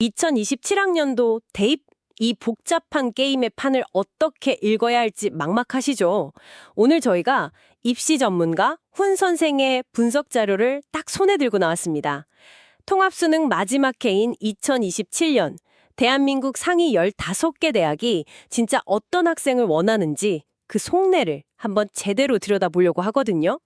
2027학년도 대입 이 복잡한 게임의 판을 어떻게 읽어야 할지 막막하시죠? 오늘 저희가 입시 전문가 훈 선생의 분석 자료를 딱 손에 들고 나왔습니다. 통합수능 마지막 해인 2027년 대한민국 상위 15개 대학이 진짜 어떤 학생을 원하는지 그 속내를 한번 제대로 들여다보려고 하거든요.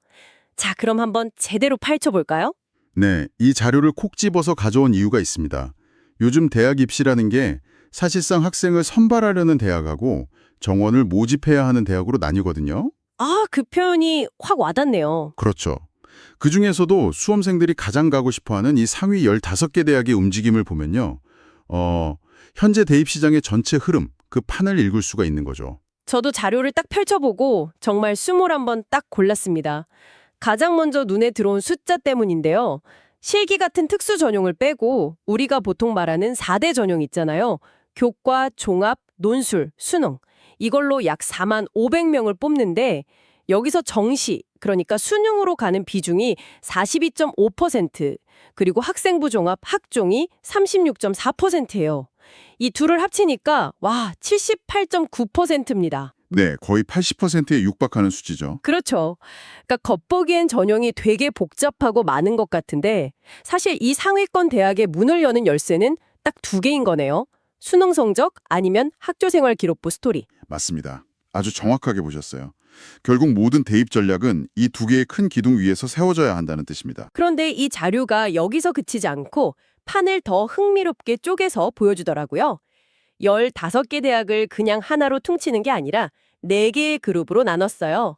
자, 그럼 한번 제대로 파헤쳐볼까요? 네, 이 자료를 콕 집어서 가져온 이유가 있습니다. 요즘 대학 입시라는 게 사실상 학생을 선발하려는 대학하고 정원을 모집해야 하는 대학으로 나뉘거든요. 아, 그 표현이 확 와닿네요. 그렇죠. 그중에서도 수험생들이 가장 가고 싶어하는 이 상위 15개 대학의 움직임을 보면요. 현재 대입 시장의 전체 흐름, 그 판을 읽을 수가 있는 거죠. 저도 자료를 딱 펼쳐보고 정말 수모를 한번 딱 골랐습니다. 가장 먼저 눈에 들어온 숫자 때문인데요. 실기 같은 특수 전형을 빼고 우리가 보통 말하는 4대 전형 있잖아요. 교과, 종합, 논술, 수능. 이걸로 약 4만 500명을 뽑는데 여기서 정시, 그러니까 수능으로 가는 비중이 42.5%, 그리고 학생부 종합, 학종이 36.4%예요. 이 둘을 합치니까 와, 78.9%입니다. 네, 거의 80%에 육박하는 수치죠. 그렇죠. 그러니까 겉보기엔 전형이 되게 복잡하고 많은 것 같은데 사실 이 상위권 대학의 문을 여는 열쇠는 딱 두 개인 거네요. 수능 성적 아니면 학교생활 기록부 스토리. 맞습니다. 아주 정확하게 보셨어요. 결국 모든 대입 전략은 이 두 개의 큰 기둥 위에서 세워져야 한다는 뜻입니다. 그런데 이 자료가 여기서 그치지 않고 판을 더 흥미롭게 쪼개서 보여주더라고요. 15개 대학을 그냥 하나로 퉁치는 게 아니라 4개의 그룹으로 나눴어요.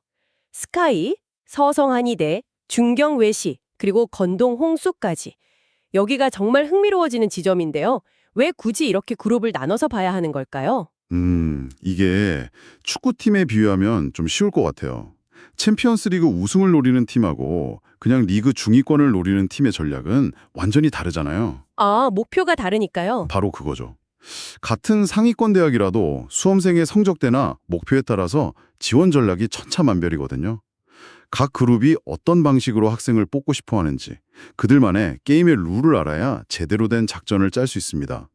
스카이, 서성한이대, 중경외시, 그리고 건동 홍수까지. 여기가 정말 흥미로워지는 지점인데요. 왜 굳이 이렇게 그룹을 나눠서 봐야 하는 걸까요? 이게 축구팀에 비유하면 좀 쉬울 것 같아요. 챔피언스 리그 우승을 노리는 팀하고 그냥 리그 중위권을 노리는 팀의 전략은 완전히 다르잖아요. 아, 목표가 다르니까요. 바로 그거죠. 같은 상위권 대학이라도 수험생의 성적대나 목표에 따라서 지원 전략이 천차만별이거든요. 각 그룹이 어떤 방식으로 학생을 뽑고 싶어 하는지 그들만의 게임의 룰을 알아야 제대로 된 작전을 짤 수 있습니다.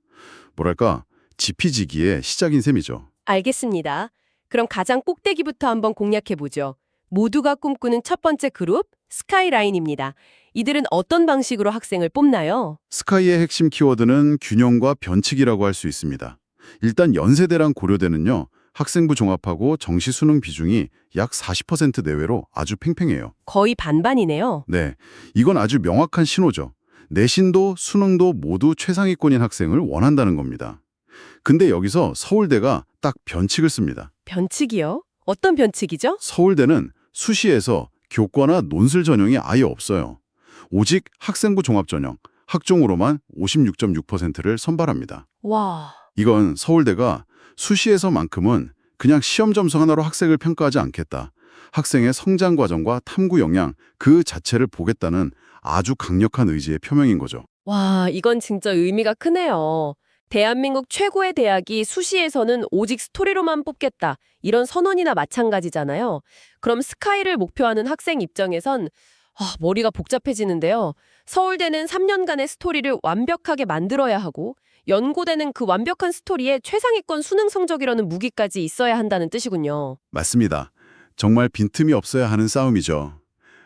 뭐랄까, 지피지기의 시작인 셈이죠. 알겠습니다. 그럼 가장 꼭대기부터 한번 공략해보죠. 모두가 꿈꾸는 첫 번째 그룹, 스카이라인입니다. 이들은 어떤 방식으로 학생을 뽑나요? 스카이의 핵심 키워드는 균형과 변칙이라고 할 수 있습니다. 일단 연세대랑 고려대는요, 학생부 종합하고 정시 수능 비중이 약 40% 내외로 아주 팽팽해요. 거의 반반이네요. 네, 이건 아주 명확한 신호죠. 내신도 수능도 모두 최상위권인 학생을 원한다는 겁니다. 근데 여기서 서울대가 딱 변칙을 씁니다. 변칙이요? 어떤 변칙이죠? 서울대는 수시에서 교과나 논술 전형이 아예 없어요. 오직 학생부 종합 전형, 학종으로만 56.6%를 선발합니다. 와, 이건 서울대가 수시에서만큼은 그냥 시험 점수 하나로 학생을 평가하지 않겠다. 학생의 성장 과정과 탐구 역량 그 자체를 보겠다는 아주 강력한 의지의 표명인 거죠. 와, 이건 진짜 의미가 크네요. 대한민국 최고의 대학이 수시에서는 오직 스토리로만 뽑겠다. 이런 선언이나 마찬가지잖아요. 그럼 스카이를 목표하는 학생 입장에선 머리가 복잡해지는데요. 서울대는 3년간의 스토리를 완벽하게 만들어야 하고 연고대는 그 완벽한 스토리에 최상위권 수능 성적이라는 무기까지 있어야 한다는 뜻이군요. 맞습니다. 정말 빈틈이 없어야 하는 싸움이죠.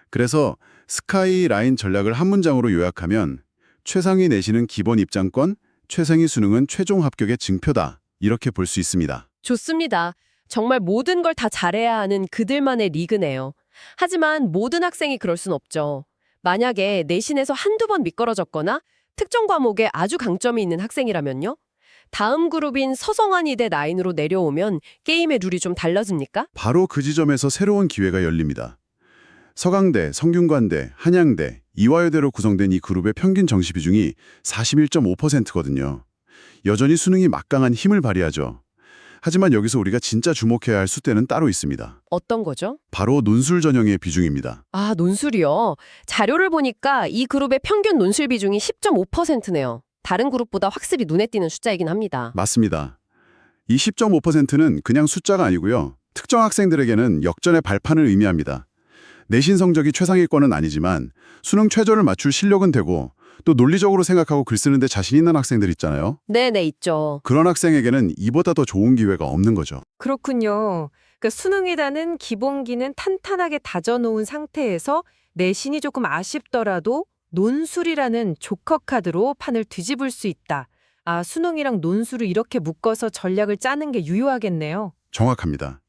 그래서 스카이 라인 전략을 한 문장으로 요약하면 최상위 내신은 기본 입장권, 최상위 수능은 최종 합격의 증표다. 이렇게 볼 수 있습니다. 좋습니다. 정말 모든 걸 다 잘해야 하는 그들만의 리그네요. 하지만 모든 학생이 그럴 순 없죠. 만약에 내신에서 한두 번 미끄러졌거나 특정 과목에 아주 강점이 있는 학생이라면요? 다음 그룹인 서성한이대 라인으로 내려오면 게임의 룰이 좀 달라집니까? 바로 그 지점에서 새로운 기회가 열립니다. 서강대, 성균관대, 한양대, 이화여대로 구성된 이 그룹의 평균 정시 비중이 41.5%거든요. 여전히 수능이 막강한 힘을 발휘하죠. 하지만 여기서 우리가 진짜 주목해야 할 숫대는 따로 있습니다. 어떤 거죠? 바로 논술 전형의 비중입니다. 아, 논술이요. 자료를 보니까 이 그룹의 평균 논술 비중이 10.5%네요. 다른 그룹보다 확실히 눈에 띄는 숫자이긴 합니다. 맞습니다. 이 10.5%는 그냥 숫자가 아니고요. 특정 학생들에게는 역전의 발판을 의미합니다. 내신 성적이 최상위권은 아니지만 수능 최저를 맞출 실력은 되고 또 논리적으로 생각하고 글 쓰는데 자신 있는 학생들 있잖아요. 네네, 있죠. 그런 학생에게는 이보다 더 좋은 기회가 없는 거죠. 그렇군요. 그러니까 수능이라는 기본기는 탄탄하게 다져놓은 상태에서 내신이 조금 아쉽더라도 논술이라는 조커 카드로 판을 뒤집을 수 있다. 아, 수능이랑 논술을 이렇게 묶어서 전략을 짜는 게 유효하겠네요. 정확합니다.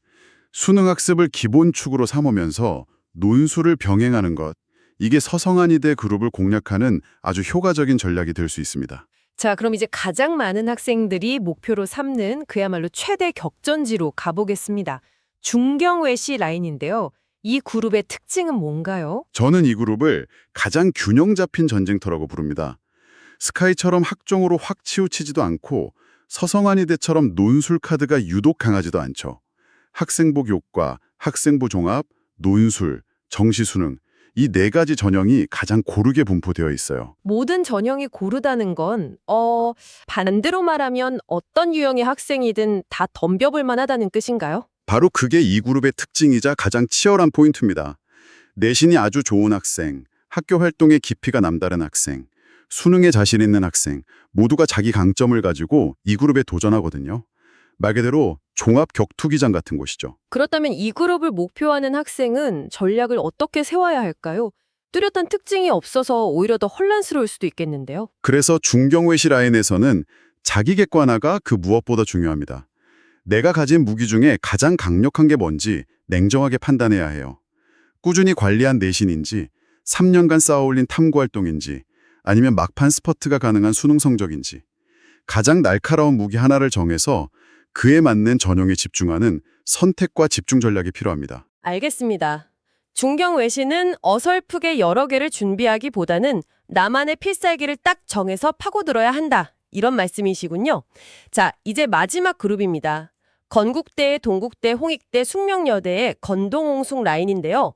수능 학습을 기본축으로 삼으면서 논술을 병행하는 것, 이게 서성한이대 그룹을 공략하는 아주 효과적인 전략이 될 수 있습니다. 자, 그럼 이제 가장 많은 학생들이 목표로 삼는 그야말로 최대 격전지로 가보겠습니다. 중경외시 라인인데요. 이 그룹의 특징은 뭔가요? 저는 이 그룹을 가장 균형 잡힌 전쟁터라고 부릅니다. 스카이처럼 학종으로 확 치우치지도 않고 서성한이대처럼 논술 카드가 유독 강하지도 않죠. 학생부 교과, 학생부 종합, 논술, 정시수능 이 네 가지 전형이 가장 고르게 분포되어 있어요. 모든 전형이 고르다는 건 반대로 말하면 어떤 유형의 학생이든 다 덤벼볼 만하다는 뜻인가요? 바로 그게 이 그룹의 특징이자 가장 치열한 포인트입니다. 내신이 아주 좋은 학생, 학교 활동의 깊이가 남다른 학생, 수능에 자신 있는 학생 모두가 자기 강점을 가지고 이 그룹에 도전하거든요. 말 그대로 종합 격투기장 같은 곳이죠. 그렇다면 이 그룹을 목표하는 학생은 전략을 어떻게 세워야 할까요? 뚜렷한 특징이 없어서 오히려 더 혼란스러울 수도 있겠는데요. 그래서 중경외시 라인에서는 자기 객관화가 그 무엇보다 중요합니다. 내가 가진 무기 중에 가장 강력한 게 뭔지 냉정하게 판단해야 해요. 꾸준히 관리한 내신인지, 3년간 쌓아올린 탐구활동인지, 아니면 막판 스퍼트가 가능한 수능 성적인지 가장 날카로운 무기 하나를 정해서 그에 맞는 전형에 집중하는 선택과 집중 전략이 필요합니다. 알겠습니다. 중경외시는 어설프게 여러 개를 준비하기보다는 나만의 필살기를 딱 정해서 파고들어야 한다. 이런 말씀이시군요. 자, 이제 마지막 그룹입니다. 건국대, 동국대, 홍익대, 숙명여대의 건동홍숙 라인인데요.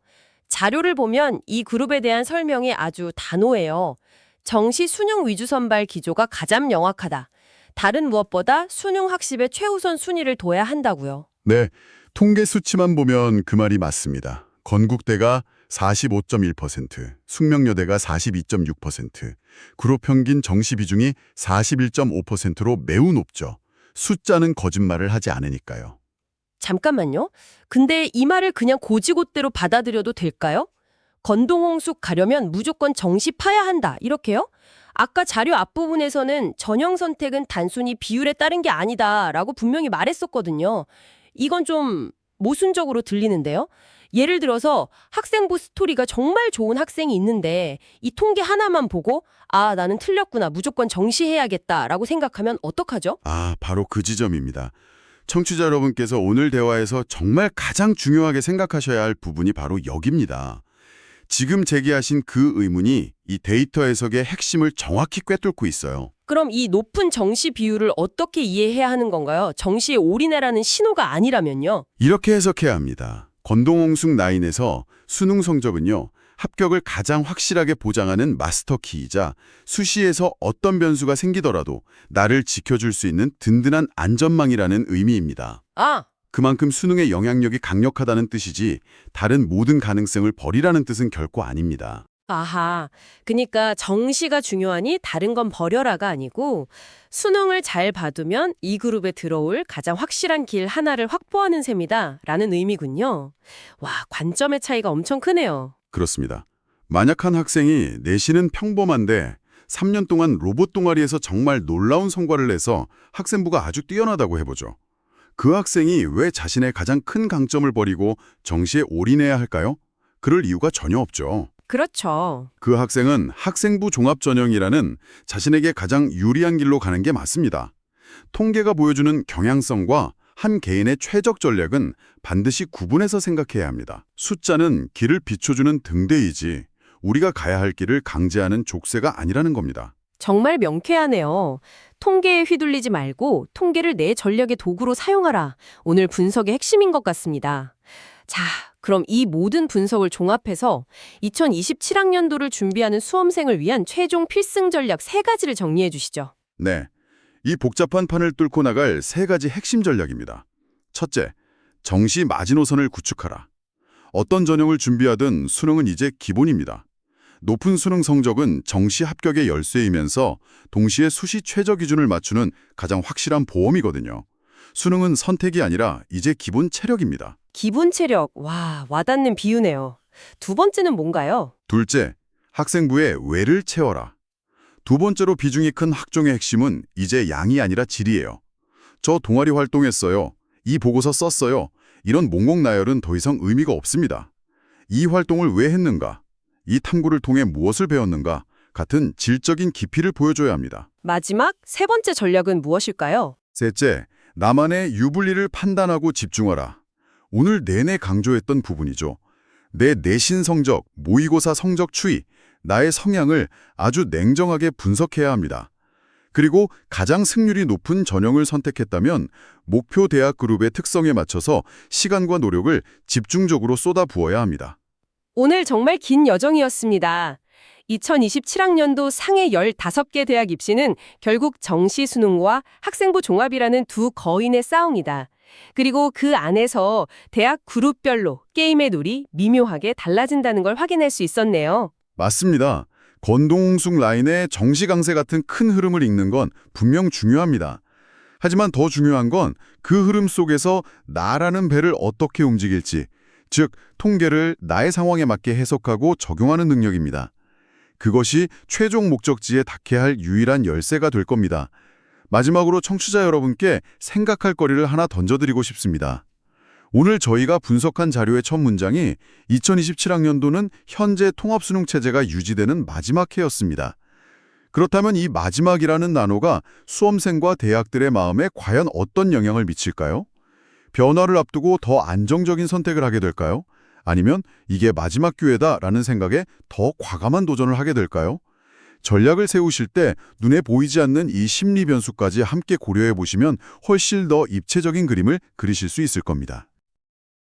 자료를 보면 이 그룹에 대한 설명이 아주 단호해요. 정시 수능 위주 선발 기조가 가장 명확하다. 다른 무엇보다 수능 학습에 최우선 순위를 둬야 한다고요. 네, 통계 수치만 보면 그 말이 맞습니다. 건국대가 45.1%, 숙명여대가 42.6%, 그룹 평균 정시 비중이 41.5%로 매우 높죠. 숫자는 거짓말을 하지 않으니까요. 잠깐만요. 근데 이 말을 그냥 고지고대로 받아들여도 될까요? 건동홍숙 가려면 무조건 정시 파야 한다. 이렇게요? 아까 자료 앞부분에서는 전형 선택은 단순히 비율에 따른 게 아니다라고 분명히 말했었거든요. 이건 좀 모순적으로 들리는데요. 예를 들어서 학생부 스토리가 정말 좋은 학생이 있는데 이 통계 하나만 보고 아, 나는 틀렸구나. 무조건 정시해야겠다라고 생각하면 어떡하죠? 아, 바로 그 지점입니다. 청취자 여러분께서 오늘 대화에서 정말 가장 중요하게 생각하셔야 할 부분이 바로 여기입니다. 지금 제기하신 그 의문이 이 데이터 해석의 핵심을 정확히 꿰뚫고 있어요. 그럼 이 높은 정시 비율을 어떻게 이해해야 하는 건가요? 정시에 올인해라는 신호가 아니라면요. 이렇게 해석해야 합니다. 건동홍숙 라인에서 수능 성적은요, 합격을 가장 확실하게 보장하는 마스터키이자 수시에서 어떤 변수가 생기더라도 나를 지켜줄 수 있는 든든한 안전망이라는 의미입니다. 아, 그만큼 수능의 영향력이 강력하다는 뜻이지 다른 모든 가능성을 버리라는 뜻은 결코 아닙니다. 아하. 그러니까 정시가 중요하니 다른 건 버려라가 아니고 수능을 잘 봐두면 이 그룹에 들어올 가장 확실한 길 하나를 확보하는 셈이다 라는 의미군요. 와, 관점의 차이가 엄청 크네요. 그렇습니다. 만약 한 학생이 내신은 평범한데 3년 동안 로봇 동아리에서 정말 놀라운 성과를 내서 학생부가 아주 뛰어나다고 해보죠. 그 학생이 왜 자신의 가장 큰 강점을 버리고 정시에 올인해야 할까요? 그럴 이유가 전혀 없죠. 그렇죠. 그 학생은 학생부 종합 전형이라는 자신에게 가장 유리한 길로 가는 게 맞습니다. 통계가 보여주는 경향성과 한 개인의 최적 전략은 반드시 구분해서 생각해야 합니다. 숫자는 길을 비춰주는 등대이지 우리가 가야 할 길을 강제하는 족쇄가 아니라는 겁니다. 정말 명쾌하네요. 통계에 휘둘리지 말고 통계를 내 전략의 도구로 사용하라. 오늘 분석의 핵심인 것 같습니다. 자, 그럼 이 모든 분석을 종합해서 2027학년도를 준비하는 수험생을 위한 최종 필승 전략 3가지를 정리해 주시죠. 네, 이 복잡한 판을 뚫고 나갈 3가지 핵심 전략입니다. 첫째, 정시 마지노선을 구축하라. 어떤 전형을 준비하든 수능은 이제 기본입니다. 높은 수능 성적은 정시 합격의 열쇠이면서 동시에 수시 최저 기준을 맞추는 가장 확실한 보험이거든요. 수능은 선택이 아니라 이제 기본 체력입니다. 기본 체력, 와, 와닿는 비유네요. 두 번째는 뭔가요? 둘째, 학생부의 왜를 채워라. 두 번째로 비중이 큰 학종의 핵심은 이제 양이 아니라 질이에요. 저 동아리 활동했어요. 이 보고서 썼어요. 이런 몽공나열은 더 이상 의미가 없습니다. 이 활동을 왜 했는가? 이 탐구를 통해 무엇을 배웠는가? 같은 질적인 깊이를 보여줘야 합니다. 마지막 세 번째 전략은 무엇일까요? 셋째, 나만의 유불리를 판단하고 집중하라. 오늘 내내 강조했던 부분이죠. 내 내신 성적, 모의고사 성적 추이, 나의 성향을 아주 냉정하게 분석해야 합니다. 그리고 가장 승률이 높은 전형을 선택했다면 목표 대학 그룹의 특성에 맞춰서 시간과 노력을 집중적으로 쏟아부어야 합니다. 오늘 정말 긴 여정이었습니다. 2027학년도 상해 15개 대학 입시는 결국 정시 수능과 학생부 종합이라는 두 거인의 싸움이다. 그리고 그 안에서 대학 그룹별로 게임의 룰이 미묘하게 달라진다는 걸 확인할 수 있었네요. 맞습니다. 건동홍숙 라인의 정시 강세 같은 큰 흐름을 읽는 건 분명 중요합니다. 하지만 더 중요한 건 그 흐름 속에서 나라는 배를 어떻게 움직일지, 즉 통계를 나의 상황에 맞게 해석하고 적용하는 능력입니다. 그것이 최종 목적지에 닿게 할 유일한 열쇠가 될 겁니다. 마지막으로 청취자 여러분께 생각할 거리를 하나 던져드리고 싶습니다. 오늘 저희가 분석한 자료의 첫 문장이 2027학년도는 현재 통합수능 체제가 유지되는 마지막 해였습니다. 그렇다면 이 마지막이라는 단어가 수험생과 대학들의 마음에 과연 어떤 영향을 미칠까요? 변화를 앞두고 더 안정적인 선택을 하게 될까요? 아니면 이게 마지막 기회다라는 생각에 더 과감한 도전을 하게 될까요? 전략을 세우실 때 눈에 보이지 않는 이 심리 변수까지 함께 고려해 보시면 훨씬 더 입체적인 그림을 그리실 수 있을 겁니다.